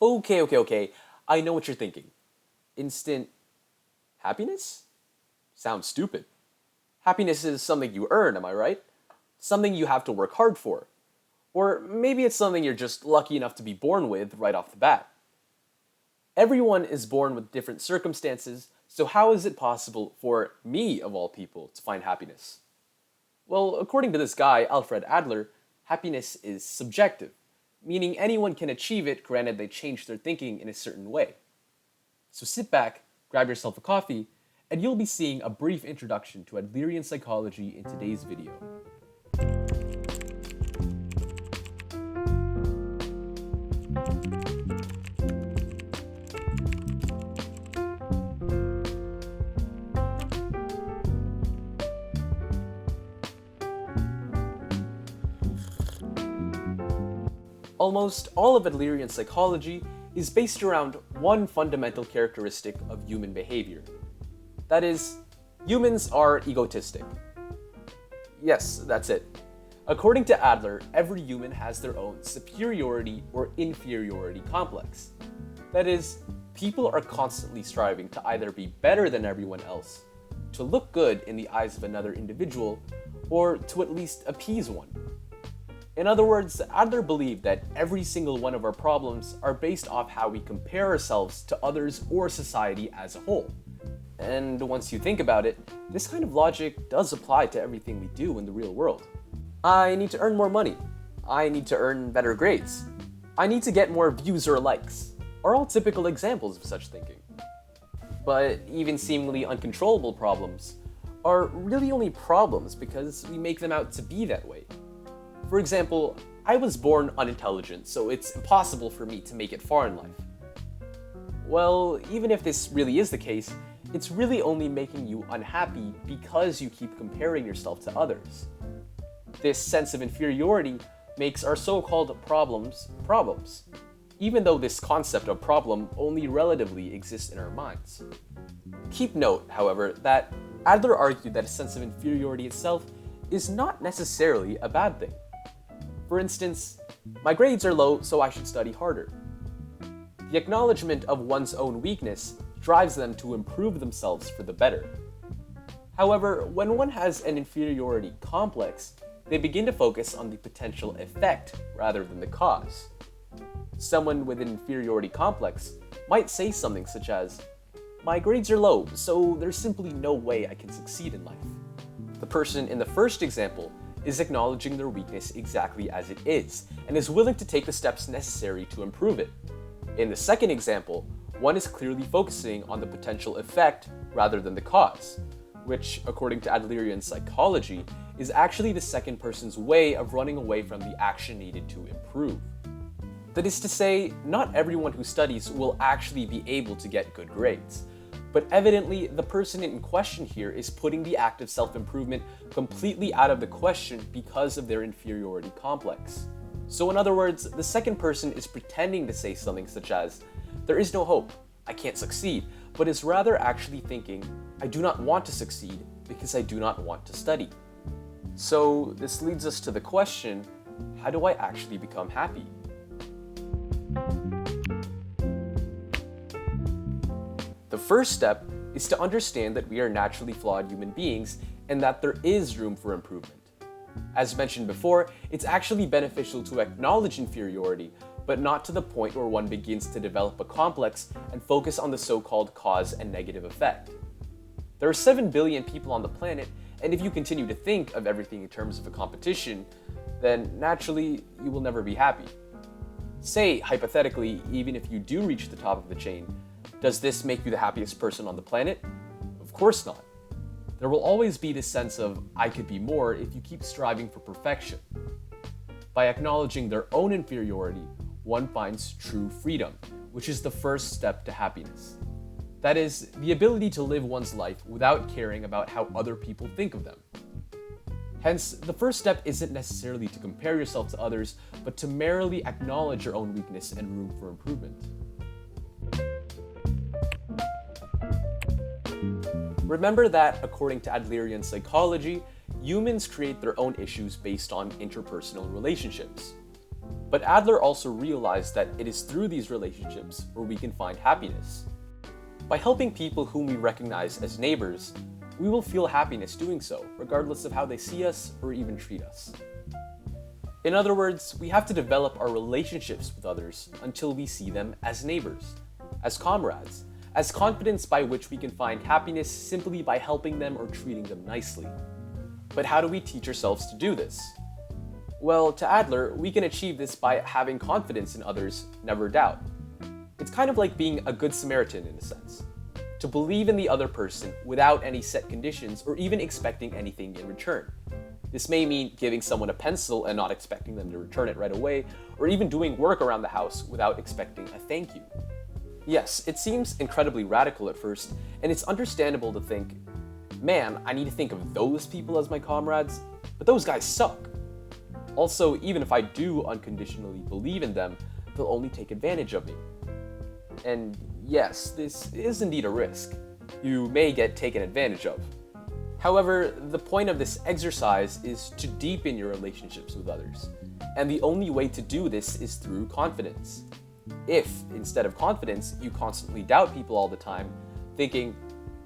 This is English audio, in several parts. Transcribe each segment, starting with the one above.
Okay. I know what you're thinking. Instant happiness? Sounds stupid. Happiness is something you earn, am I right? Something you have to work hard for. Or maybe it's something you're just lucky enough to be born with right off the bat. Everyone is born with different circumstances, so how is it possible for me, of all people, to find happiness? Well, according to this guy, Alfred Adler, happiness is subjective, meaning anyone can achieve it granted they change their thinking in a certain way. So sit back, grab yourself a coffee, and you'll be seeing a brief introduction to Adlerian psychology in today's video. Almost all of Adlerian psychology is based around one fundamental characteristic of human behavior. That is, humans are egotistic. Yes, that's it. According to Adler, every human has their own superiority or inferiority complex. That is, people are constantly striving to either be better than everyone else, to look good in the eyes of another individual, or to at least appease one. In other words, Adler believed that every single one of our problems are based off how we compare ourselves to others or society as a whole. And once you think about it, this kind of logic does apply to everything we do in the real world. I need to earn more money. I need to earn better grades. I need to get more views or likes, are all typical examples of such thinking. But even seemingly uncontrollable problems are really only problems because we make them out to be that way. For example, I was born unintelligent, so it's impossible for me to make it far in life. Well, even if this really is the case, it's really only making you unhappy because you keep comparing yourself to others. This sense of inferiority makes our so-called problems, even though this concept of problem only relatively exists in our minds. Keep note, however, that Adler argued that a sense of inferiority itself is not necessarily a bad thing. For instance, my grades are low, so I should study harder. The acknowledgement of one's own weakness drives them to improve themselves for the better. However, when one has an inferiority complex, they begin to focus on the potential effect rather than the cause. Someone with an inferiority complex might say something such as, "My grades are low, so there's simply no way I can succeed in life." The person in the first example is acknowledging their weakness exactly as it is, and is willing to take the steps necessary to improve it. In the second example, one is clearly focusing on the potential effect rather than the cause, which, according to Adlerian psychology, is actually the second person's way of running away from the action needed to improve. That is to say, not everyone who studies will actually be able to get good grades. But evidently, the person in question here is putting the act of self-improvement completely out of the question because of their inferiority complex. So in other words, the second person is pretending to say something such as, "There is no hope, I can't succeed," but is rather actually thinking, "I do not want to succeed because I do not want to study." So this leads us to the question, how do I actually become happy? The first step is to understand that we are naturally flawed human beings and that there is room for improvement. As mentioned before, it's actually beneficial to acknowledge inferiority, but not to the point where one begins to develop a complex and focus on the so-called cause and negative effect. There are 7 billion people on the planet, and if you continue to think of everything in terms of a competition, then naturally you will never be happy. Say, hypothetically, even if you do reach the top of the chain, does this make you the happiest person on the planet? Of course not. There will always be this sense of, "I could be more," if you keep striving for perfection. By acknowledging their own inferiority, one finds true freedom, which is the first step to happiness. That is, the ability to live one's life without caring about how other people think of them. Hence, the first step isn't necessarily to compare yourself to others, but to merely acknowledge your own weakness and room for improvement. Remember that, according to Adlerian psychology, humans create their own issues based on interpersonal relationships. But Adler also realized that it is through these relationships where we can find happiness. By helping people whom we recognize as neighbors, we will feel happiness doing so, regardless of how they see us or even treat us. In other words, we have to develop our relationships with others until we see them as neighbors, as comrades, as confidence by which we can find happiness simply by helping them or treating them nicely. But how do we teach ourselves to do this? Well, to Adler, we can achieve this by having confidence in others, never doubt. It's kind of like being a good Samaritan in a sense. To believe in the other person without any set conditions or even expecting anything in return. This may mean giving someone a pencil and not expecting them to return it right away, or even doing work around the house without expecting a thank you. Yes, it seems incredibly radical at first, and it's understandable to think, man, I need to think of those people as my comrades, but those guys suck. Also, even if I do unconditionally believe in them, they'll only take advantage of me. And yes, this is indeed a risk. You may get taken advantage of. However, the point of this exercise is to deepen your relationships with others, and the only way to do this is through confidence. If, instead of confidence, you constantly doubt people all the time, thinking,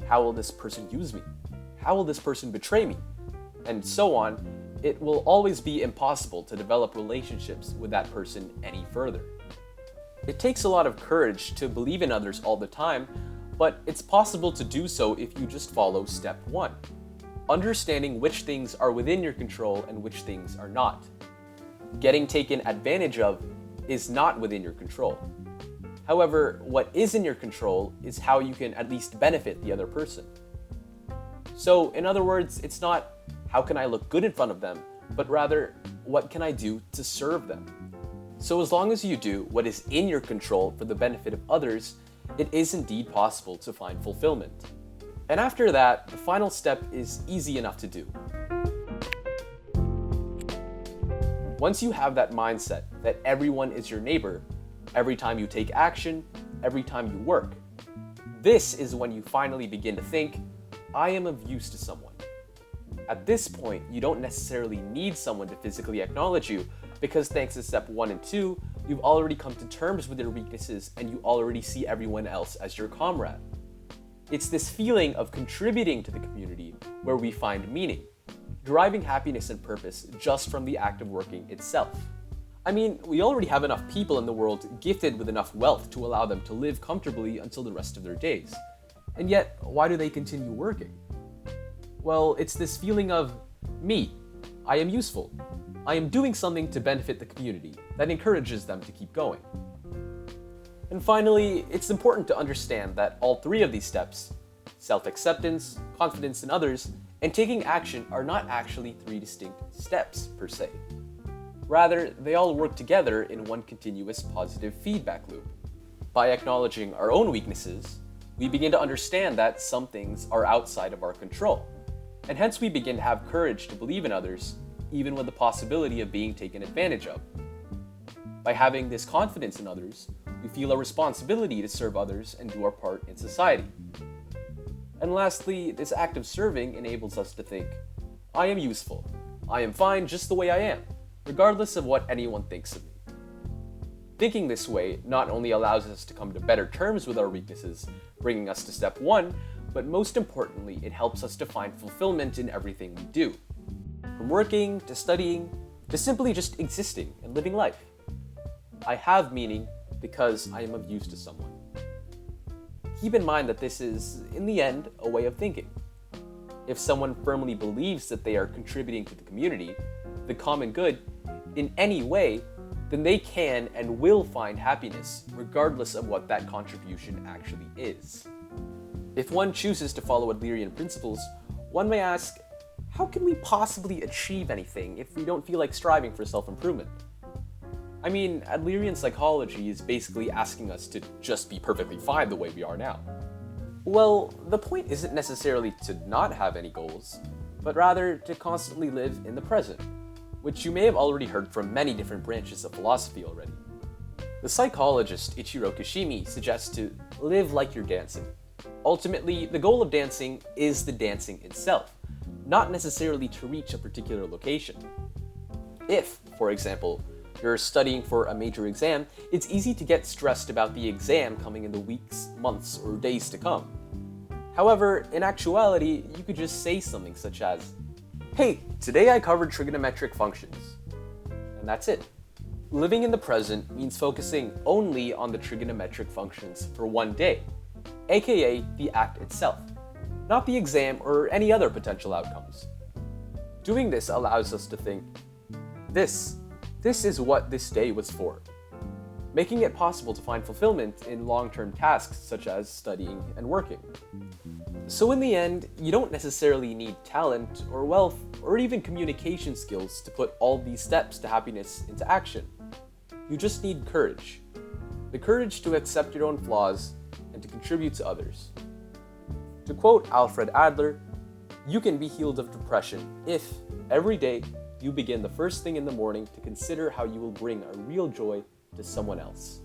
how will this person use me? How will this person betray me? And so on, it will always be impossible to develop relationships with that person any further. It takes a lot of courage to believe in others all the time, but it's possible to do so if you just follow step 1. Understanding which things are within your control and which things are not. Getting taken advantage of is not within your control. However, what is in your control is how you can at least benefit the other person. So, in other words, it's not how can I look good in front of them, but rather what can I do to serve them. So as long as you do what is in your control for the benefit of others, it is indeed possible to find fulfillment. And after that, the final step is easy enough to do. Once you have that mindset that everyone is your neighbor, every time you take action, every time you work, this is when you finally begin to think, I am of use to someone. At this point, you don't necessarily need someone to physically acknowledge you, because thanks to step 1 and 2, you've already come to terms with your weaknesses and you already see everyone else as your comrade. It's this feeling of contributing to the community where we find meaning, deriving happiness and purpose just from the act of working itself. I mean, we already have enough people in the world gifted with enough wealth to allow them to live comfortably until the rest of their days. And yet, why do they continue working? Well, it's this feeling of, me, I am useful. I am doing something to benefit the community that encourages them to keep going. And finally, it's important to understand that all 3 of these steps, self-acceptance, confidence in others, and taking action are not actually 3 distinct steps per se. Rather, they all work together in one continuous positive feedback loop. By acknowledging our own weaknesses, we begin to understand that some things are outside of our control, and hence we begin to have courage to believe in others, even with the possibility of being taken advantage of. By having this confidence in others, we feel a responsibility to serve others and do our part in society. And lastly, this act of serving enables us to think, I am useful. I am fine just the way I am, regardless of what anyone thinks of me. Thinking this way not only allows us to come to better terms with our weaknesses, bringing us to step 1, but most importantly, it helps us to find fulfillment in everything we do. From working, to studying, to simply just existing and living life. I have meaning because I am of use to someone. Keep in mind that this is, in the end, a way of thinking. If someone firmly believes that they are contributing to the community, the common good, in any way, then they can and will find happiness, regardless of what that contribution actually is. If one chooses to follow Adlerian principles, one may ask, how can we possibly achieve anything if we don't feel like striving for self-improvement? I mean, Adlerian psychology is basically asking us to just be perfectly fine the way we are now. Well, the point isn't necessarily to not have any goals, but rather to constantly live in the present, which you may have already heard from many different branches of philosophy already. The psychologist Ichiro Kishimi suggests to live like you're dancing. Ultimately, the goal of dancing is the dancing itself, not necessarily to reach a particular location. If, for example, You're studying for a major exam, it's easy to get stressed about the exam coming in the weeks, months, or days to come. However, in actuality, you could just say something such as, "Hey, today I covered trigonometric functions." And that's it. Living in the present means focusing only on the trigonometric functions for one day, aka the act itself, not the exam or any other potential outcomes. Doing this allows us to think, this is what this day was for, making it possible to find fulfillment in long-term tasks such as studying and working. So in the end, you don't necessarily need talent or wealth or even communication skills to put all these steps to happiness into action. You just need courage. The courage to accept your own flaws and to contribute to others. To quote Alfred Adler, "You can be healed of depression if, every day, you begin the first thing in the morning to consider how you will bring a real joy to someone else."